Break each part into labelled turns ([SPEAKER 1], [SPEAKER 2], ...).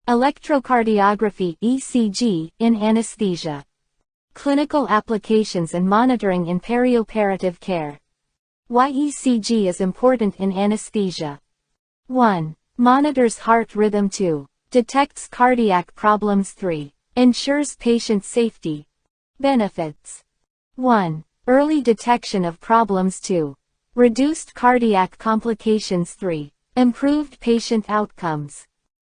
[SPEAKER 1] Electrocardiography (ECG) in anesthesia. Clinical applications and monitoring in perioperative care. Why ECG is important in anesthesia. 1. Monitors heart rhythm. 2. Detects cardiac problems. 3. Ensures patient safety. Benefits. 1. Early detection of problems. 2. Reduced cardiac complications. 3. Improved patient outcomes.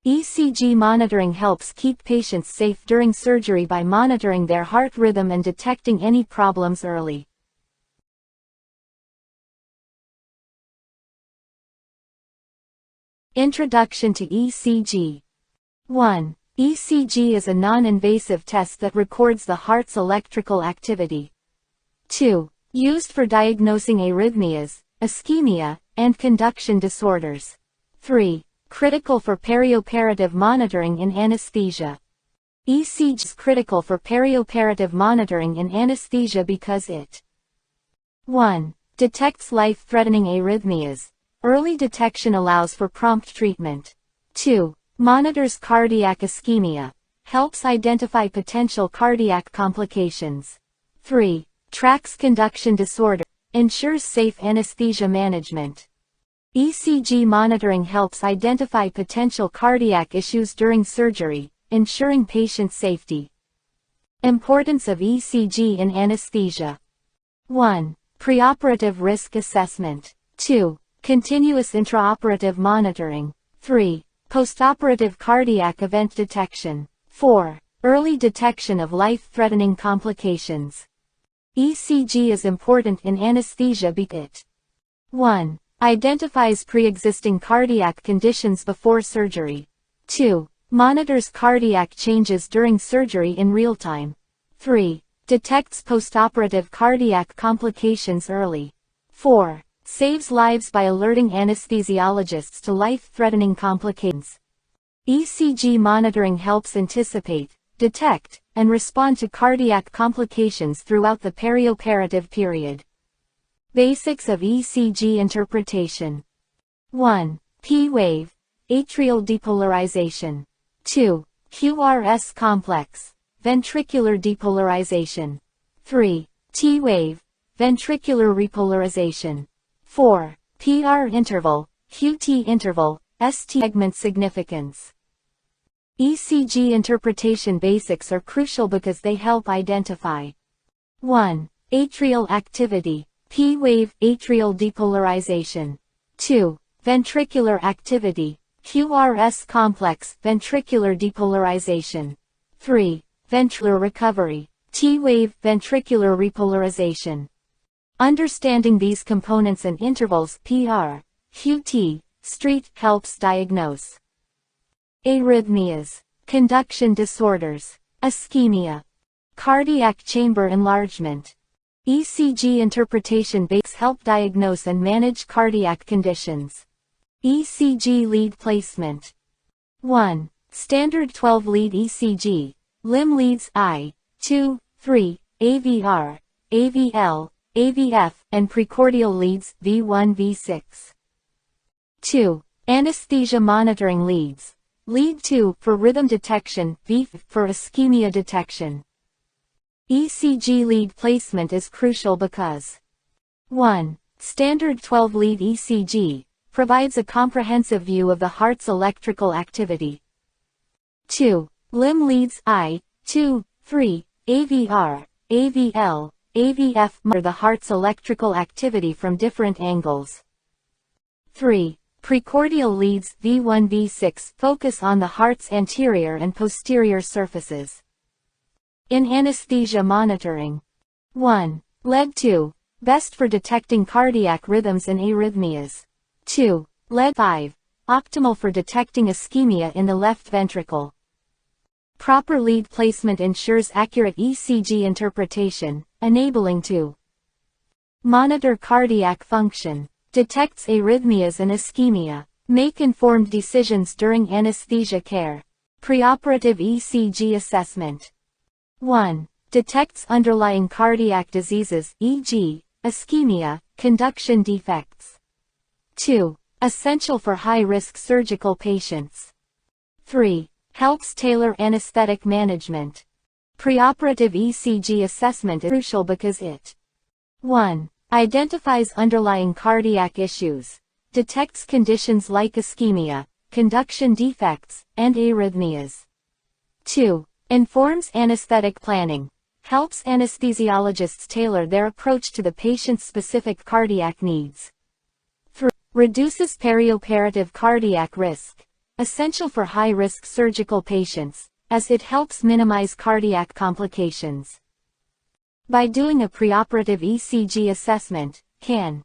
[SPEAKER 1] ECG monitoring helps keep patients safe during surgery by monitoring their heart rhythm and detecting any problems early. Introduction to ECG. 1. ECG is a non-invasive test that records the heart's electrical activity. 2. Used for diagnosing arrhythmias, ischemia, and conduction disorders. 3. Critical for perioperative monitoring in anesthesia. ECG is critical for perioperative monitoring in anesthesia because it 1. Detects life-threatening arrhythmias. Early detection allows for prompt treatment. 2. Monitors cardiac ischemia. Helps identify potential cardiac complications. 3. Tracks conduction disorder. Ensures safe anesthesia management. ECG monitoring helps identify potential cardiac issues during surgery, ensuring patient safety. Importance of ECG in anesthesia. 1. Preoperative risk assessment. 2. Continuous intraoperative monitoring. 3. Postoperative cardiac event detection. 4. Early detection of life-threatening complications. ECG is important in anesthesia because it 1. Identifies pre-existing cardiac conditions before surgery. 2. Monitors cardiac changes during surgery in real time. 3. Detects postoperative cardiac complications early. 4. Saves lives by alerting anesthesiologists to life-threatening complications. ECG monitoring helps anticipate, detect, and respond to cardiac complications throughout the perioperative period. Basics of ECG interpretation. 1. P-wave, atrial depolarization. 2. QRS complex, ventricular depolarization. 3. T-wave, ventricular repolarization. 4. PR interval, QT interval, ST segment significance. ECG interpretation basics are crucial because they help identify 1. Atrial activity. P-wave, atrial depolarization. 2. Ventricular activity. QRS complex, ventricular depolarization. 3. Ventricular recovery. T-wave, ventricular repolarization. Understanding these components and intervals PR, QT, ST helps diagnose arrhythmias, conduction disorders, ischemia, cardiac chamber enlargement. ECG interpretation basics help diagnose and manage cardiac conditions. ECG lead placement. 1. Standard 12-lead ECG, limb leads I, 2, 3, AVR, AVL, AVF, and precordial leads V1, V6. 2. Anesthesia monitoring leads. Lead 2 for rhythm detection, V for ischemia detection. ECG lead placement is crucial because 1. Standard 12-lead ECG provides a comprehensive view of the heart's electrical activity. 2. Limb leads I, 2, 3, AVR, AVL, AVF measure the heart's electrical activity from different angles. 3. Precordial leads V1, V6 focus on the heart's anterior and posterior surfaces. In anesthesia monitoring. 1. Lead 2, best for detecting cardiac rhythms and arrhythmias. 2. Lead 5, optimal for detecting ischemia in the left ventricle. Proper lead placement ensures accurate ECG interpretation, enabling to monitor cardiac function, detects arrhythmias and ischemia, make informed decisions during anesthesia care. Preoperative ECG assessment. 1. Detects underlying cardiac diseases, e.g., ischemia, conduction defects. 2. Essential for high-risk surgical patients. 3. Helps tailor anesthetic management. Preoperative ECG assessment is crucial because it 1. Identifies underlying cardiac issues. Detects conditions like ischemia, conduction defects, and arrhythmias. 2. Informs anesthetic planning. Helps anesthesiologists tailor their approach to the patient's specific cardiac needs. 3. Reduces perioperative cardiac risk. Essential for high-risk surgical patients, as it helps minimize cardiac complications. By doing a preoperative ECG assessment, can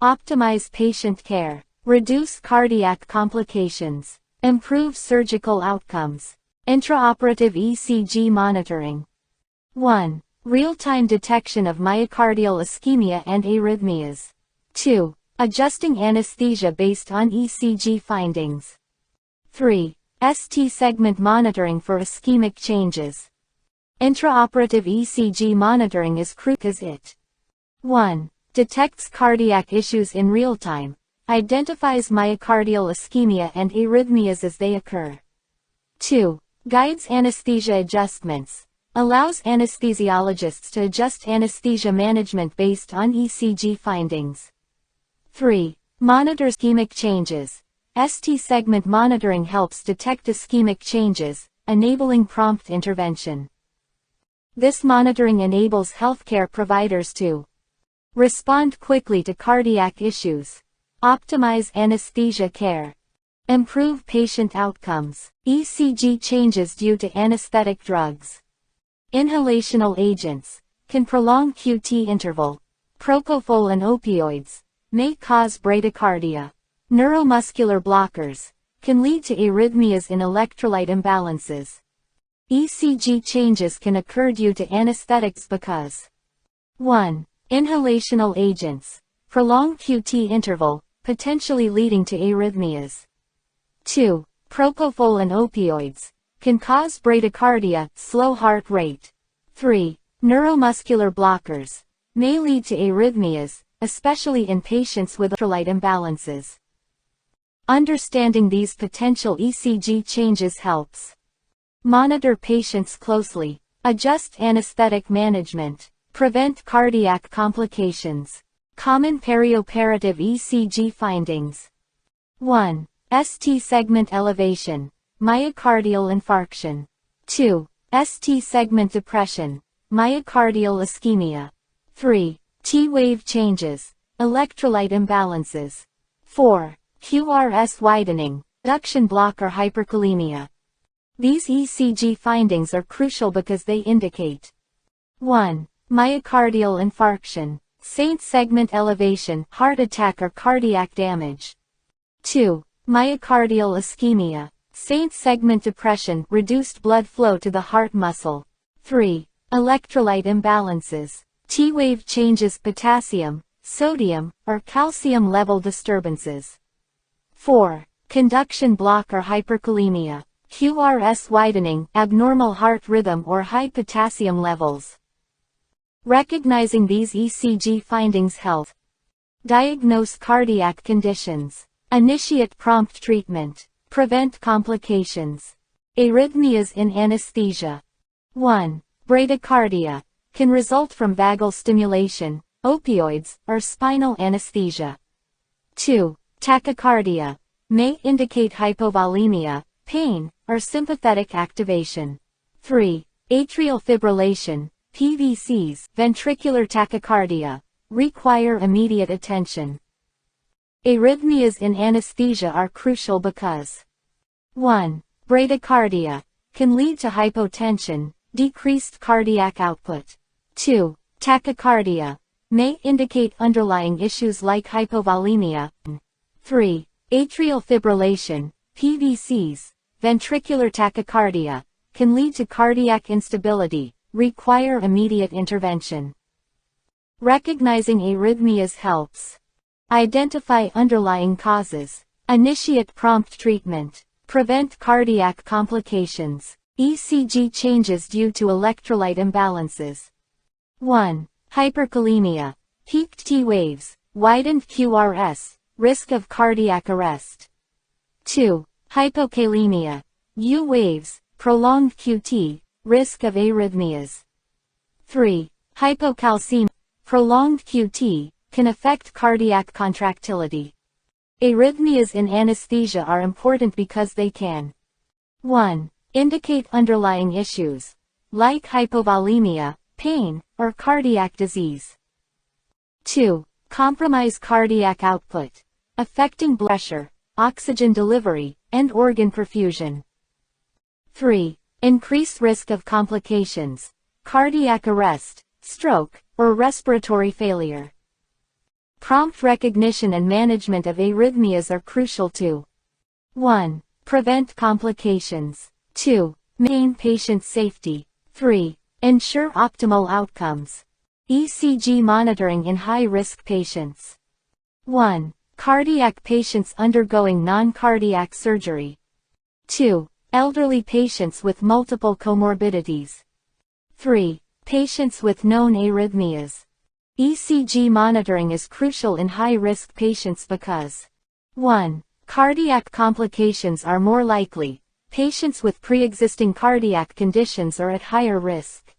[SPEAKER 1] optimize patient care, reduce cardiac complications, improve surgical outcomes. Intraoperative ECG monitoring. 1. Real-time detection of myocardial ischemia and arrhythmias. 2. Adjusting anesthesia based on ECG findings. 3. ST segment monitoring for ischemic changes. Intraoperative ECG monitoring is crucial because it 1. Detects cardiac issues in real time, identifies myocardial ischemia and arrhythmias as they occur. 2. Guides anesthesia adjustments, allows anesthesiologists to adjust anesthesia management based on ECG findings. 3. Monitors ischemic changes. ST segment monitoring helps detect ischemic changes, enabling prompt intervention. This monitoring enables healthcare providers to respond quickly to cardiac issues, optimize anesthesia care, improve patient outcomes. ECG changes due to anesthetic drugs. Inhalational agents can prolong QT interval. Propofol and opioids may cause bradycardia. Neuromuscular blockers can lead to arrhythmias in electrolyte imbalances. ECG changes can occur due to anesthetics because 1. Inhalational agents prolong QT interval, potentially leading to arrhythmias. 2. Propofol and opioids can cause bradycardia, slow heart rate. 3. Neuromuscular blockers may lead to arrhythmias, especially in patients with electrolyte imbalances. Understanding these potential ECG changes helps monitor patients closely, adjust anesthetic management, prevent cardiac complications. Common perioperative ECG findings. 1. ST segment elevation, myocardial infarction. 2. ST segment depression, myocardial ischemia. 3. T-wave changes, electrolyte imbalances. 4. QRS widening, duction block or hyperkalemia. These ECG findings are crucial because they indicate 1. Myocardial infarction, ST segment elevation, heart attack or cardiac damage. 2. Myocardial ischemia, ST segment depression, reduced blood flow to the heart muscle. 3. Electrolyte imbalances, T-wave changes, potassium, sodium, or calcium level disturbances. 4. Conduction block or hyperkalemia, QRS widening, abnormal heart rhythm or high potassium levels. Recognizing these ECG findings help diagnose cardiac conditions, initiate prompt treatment, prevent complications. Arrhythmias in anesthesia. 1. Bradycardia can result from vagal stimulation, opioids, or spinal anesthesia. 2. Tachycardia may indicate hypovolemia, pain, or sympathetic activation. 3. Atrial fibrillation, PVCs, ventricular tachycardia, require immediate attention. Arrhythmias in anesthesia are crucial because 1. Bradycardia can lead to hypotension, decreased cardiac output. 2. Tachycardia may indicate underlying issues like hypovolemia. 3. Atrial fibrillation, PVCs, ventricular tachycardia, can lead to cardiac instability, require immediate intervention. Recognizing arrhythmias helps identify underlying causes, initiate prompt treatment, prevent cardiac complications. ECG changes due to electrolyte imbalances. 1. Hyperkalemia, peaked T waves, widened QRS, risk of cardiac arrest. 2. Hypokalemia, U waves, prolonged QT, risk of arrhythmias. 3. Hypocalcemia, prolonged QT, can affect cardiac contractility. Arrhythmias in anesthesia are important because they can 1. Indicate underlying issues, like hypovolemia, pain, or cardiac disease. 2. Compromise cardiac output, affecting blood pressure, oxygen delivery, and organ perfusion. 3. Increase risk of complications, cardiac arrest, stroke, or respiratory failure. Prompt recognition and management of arrhythmias are crucial to 1. Prevent complications. 2. Maintain patient safety. 3. Ensure optimal outcomes. ECG monitoring in high-risk patients. 1. Cardiac patients undergoing non-cardiac surgery. 2. Elderly patients with multiple comorbidities. 3. Patients with known arrhythmias. ECG monitoring is crucial in high-risk patients because 1. Cardiac complications are more likely. Patients with pre-existing cardiac conditions are at higher risk.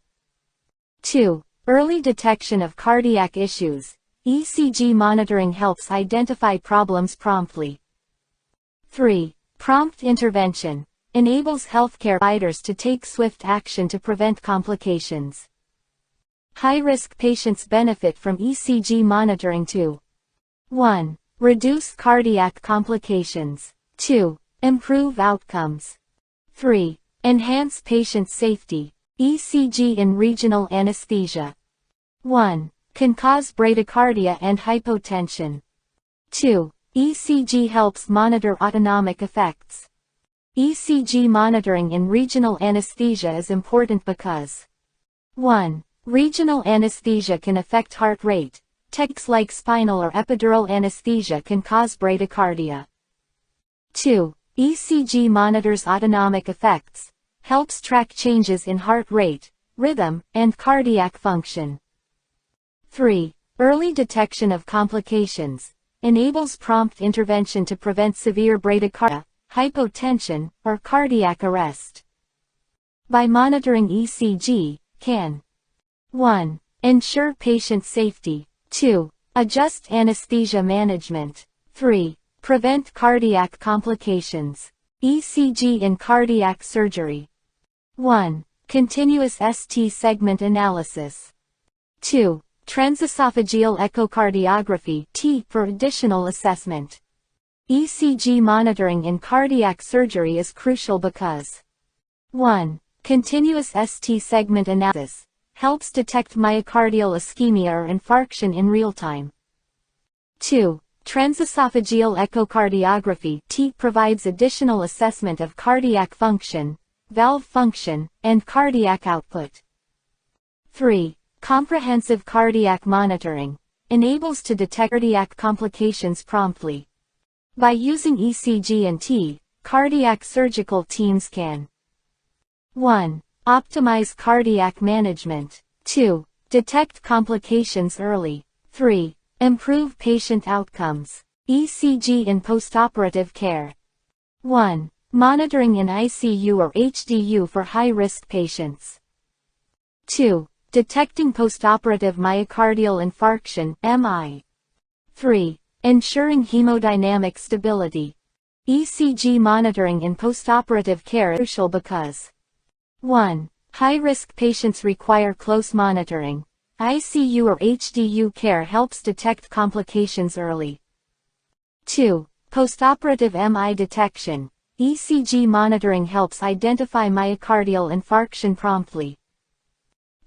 [SPEAKER 1] 2. Early detection of cardiac issues. ECG monitoring helps identify problems promptly. 3. Prompt intervention enables healthcare providers to take swift action to prevent complications. High-risk patients benefit from ECG monitoring to 1. Reduce cardiac complications. 2. Improve outcomes. 3. Enhance patient safety. ECG in regional anesthesia. 1. Can cause bradycardia and hypotension. 2. ECG helps monitor autonomic effects. ECG monitoring in regional anesthesia is important because 1. Regional anesthesia can affect heart rate. Techniques like spinal or epidural anesthesia can cause bradycardia. 2. ECG monitors autonomic effects, helps track changes in heart rate, rhythm, and cardiac function. 3. Early detection of complications enables prompt intervention to prevent severe bradycardia, hypotension, or cardiac arrest. By monitoring ECG, can 1. Ensure patient safety. 2. Adjust anesthesia management. 3. Prevent cardiac complications. ECG in cardiac surgery. 1. Continuous ST segment analysis. 2. Transesophageal echocardiography (T) for additional assessment. ECG monitoring in cardiac surgery is crucial because 1. Continuous ST segment analysis helps detect myocardial ischemia or infarction in real time. 2. Transesophageal echocardiography (T) provides additional assessment of cardiac function, valve function, and cardiac output. 3. Comprehensive cardiac monitoring enables to detect cardiac complications promptly. By using ECG and T, cardiac surgical teams can 1. Optimize cardiac management. 2. Detect complications early. 3. Improve patient outcomes. ECG in postoperative care. 1. Monitoring in ICU or HDU for high-risk patients. 2. Detecting postoperative myocardial infarction, MI. 3. Ensuring hemodynamic stability. ECG monitoring in postoperative care is crucial because 1. High-risk patients require close monitoring. ICU or HDU care helps detect complications early. 2. Postoperative MI detection. ECG monitoring helps identify myocardial infarction promptly.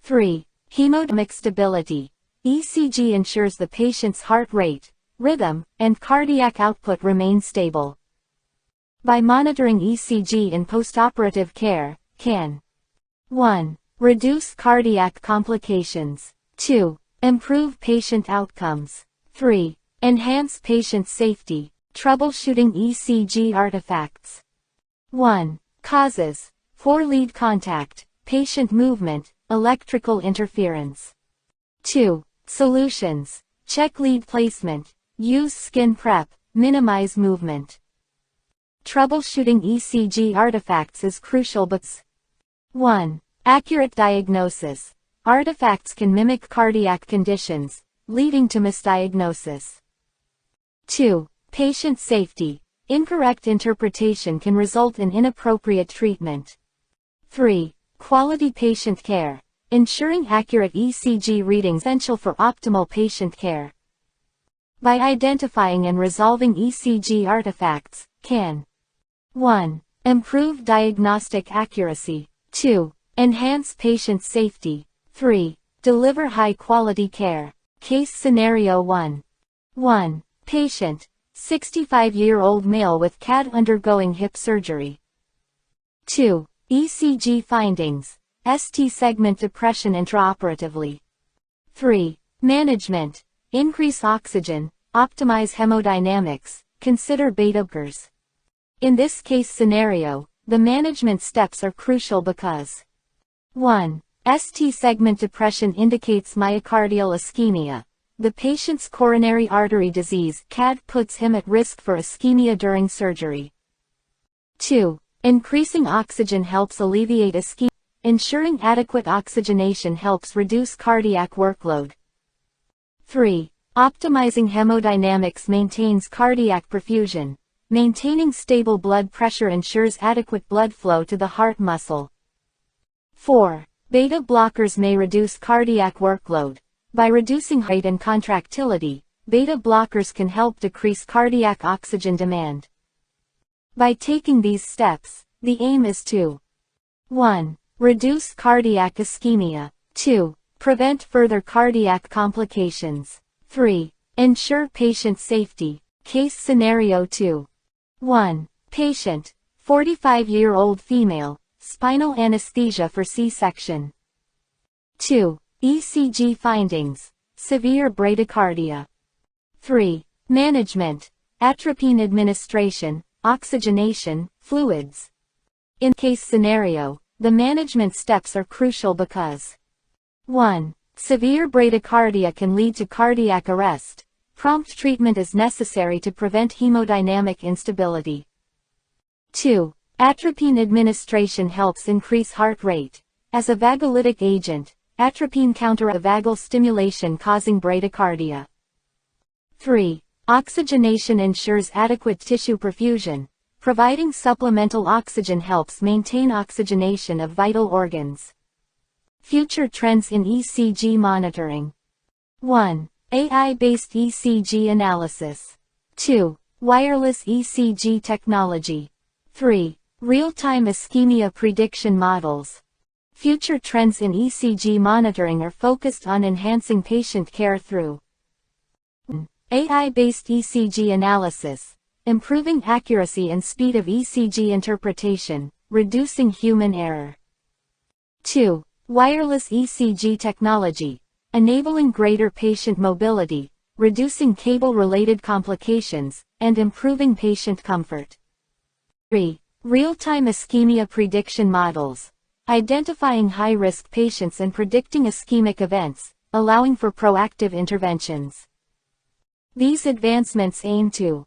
[SPEAKER 1] 3. Hemodynamic stability. ECG ensures the patient's heart rate, rhythm, and cardiac output remain stable. By monitoring ECG in postoperative care, can 1. Reduce cardiac complications. 2. Improve patient outcomes. 3. Enhance patient safety. Troubleshooting ECG artifacts. 1. Causes: fore-lead contact, patient movement, electrical interference. 2. Solutions: check lead placement, use skin prep, minimize movement. Troubleshooting ECG artifacts is crucial because 1. Accurate diagnosis. Artifacts can mimic cardiac conditions, leading to misdiagnosis. 2. Patient safety. Incorrect interpretation can result in inappropriate treatment. 3. Quality patient care. Ensuring accurate ECG readings is essential for optimal patient care. By identifying and resolving ECG artifacts, can 1. Improve diagnostic accuracy. 2. Enhance patient safety. 3. Deliver high-quality care. Case Scenario 1. 1. Patient, 65-year-old male with CAD undergoing hip surgery. 2. ECG findings. ST segment depression intraoperatively. 3. Management. Increase oxygen, optimize hemodynamics, consider beta blockers. In this case scenario, the management steps are crucial because 1. ST segment depression indicates myocardial ischemia. The patient's coronary artery disease CAD puts him at risk for ischemia during surgery. 2. Increasing oxygen helps alleviate ischemia. Ensuring adequate oxygenation helps reduce cardiac workload. 3. Optimizing hemodynamics maintains cardiac perfusion. Maintaining stable blood pressure ensures adequate blood flow to the heart muscle. 4. Beta blockers may reduce cardiac workload. By reducing rate and contractility, beta blockers can help decrease cardiac oxygen demand. By taking these steps, the aim is to 1. Reduce cardiac ischemia. 2. Prevent further cardiac complications. 3. Ensure patient safety. Case Scenario 2. 1. Patient, 45-year-old female, spinal anesthesia for C-section. 2. ECG findings. Severe bradycardia. 3. Management. Atropine administration, oxygenation, fluids. In case scenario, the management steps are crucial because 1. Severe bradycardia can lead to cardiac arrest. Prompt treatment is necessary to prevent hemodynamic instability. 2. Atropine administration helps increase heart rate. As a vagolytic agent, atropine counteracts vagal stimulation causing bradycardia. 3. Oxygenation ensures adequate tissue perfusion. Providing supplemental oxygen helps maintain oxygenation of vital organs. Future trends in ECG monitoring. 1. AI-based ECG analysis. 2. Wireless ECG technology. 3. Real-time ischemia prediction models. Future trends in ECG monitoring are focused on enhancing patient care through AI-based ECG analysis, improving accuracy and speed of ECG interpretation, reducing human error. 2. Wireless ECG technology, enabling greater patient mobility, reducing cable-related complications, and improving patient comfort. 3. Real-time ischemia prediction models, identifying high-risk patients and predicting ischemic events, allowing for proactive interventions. These advancements aim to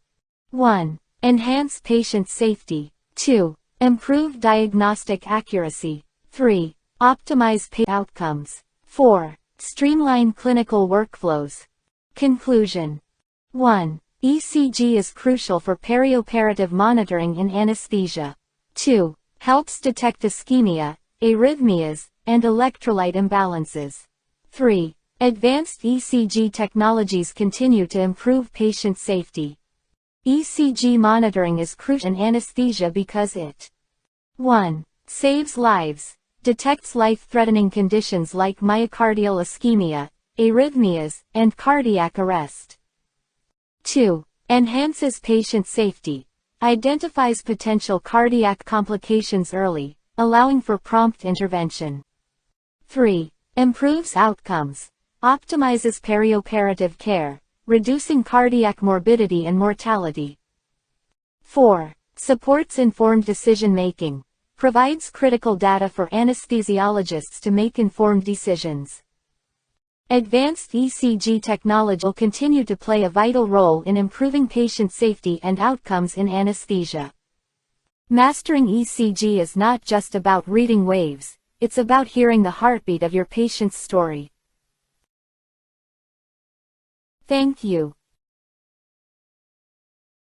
[SPEAKER 1] 1. Enhance patient safety. 2. Improve diagnostic accuracy. 3. Optimize patient outcomes. 4. Streamline clinical workflows. Conclusion. 1. ECG is crucial for perioperative monitoring in anesthesia. 2. Helps detect ischemia, arrhythmias, and electrolyte imbalances. 3. Advanced ECG technologies continue to improve patient safety. ECG monitoring is crucial in anesthesia because it 1. Saves lives, detects life-threatening conditions like myocardial ischemia, arrhythmias, and cardiac arrest. 2. Enhances patient safety, identifies potential cardiac complications early, allowing for prompt intervention. 3. Improves outcomes, optimizes perioperative care, reducing cardiac morbidity and mortality. 4. Supports informed decision-making, provides critical data for anesthesiologists to make informed decisions. Advanced ECG technology will continue to play a vital role in improving patient safety and outcomes in anesthesia. Mastering ECG is not just about reading waves, it's about hearing the heartbeat of your patient's story. Thank you.